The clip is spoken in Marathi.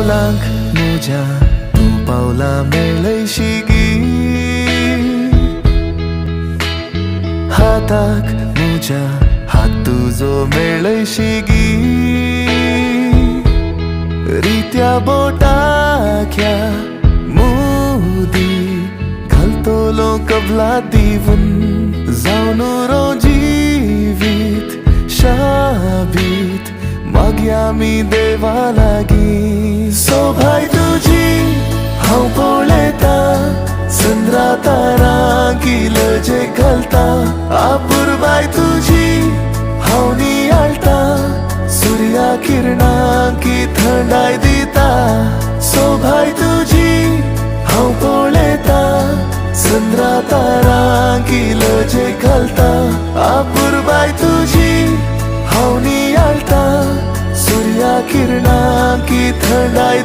पावलांक म्हज्या तूं पावला मेळयशी गी हाताक म्हज्या हात तुजो मेळयशी गी रित्या बोटाख्या मोदी घालतलो कबला दिवन जावन रो जिवीत शाबीत मागया मी देवा लागी सोभाय तुजी हांव पळयता चंद्रा तारांकी लजे घालता आपुरबाय तुजी हांव नियाळटा सूर्या किरणांकी थंडाय दिता सोभाय तुजी हांव पळयता चंद्रा तारांकी लजे घालता आपुरबाय तुजी हांव नियाळटा सूर्या किरणांकी थंडाय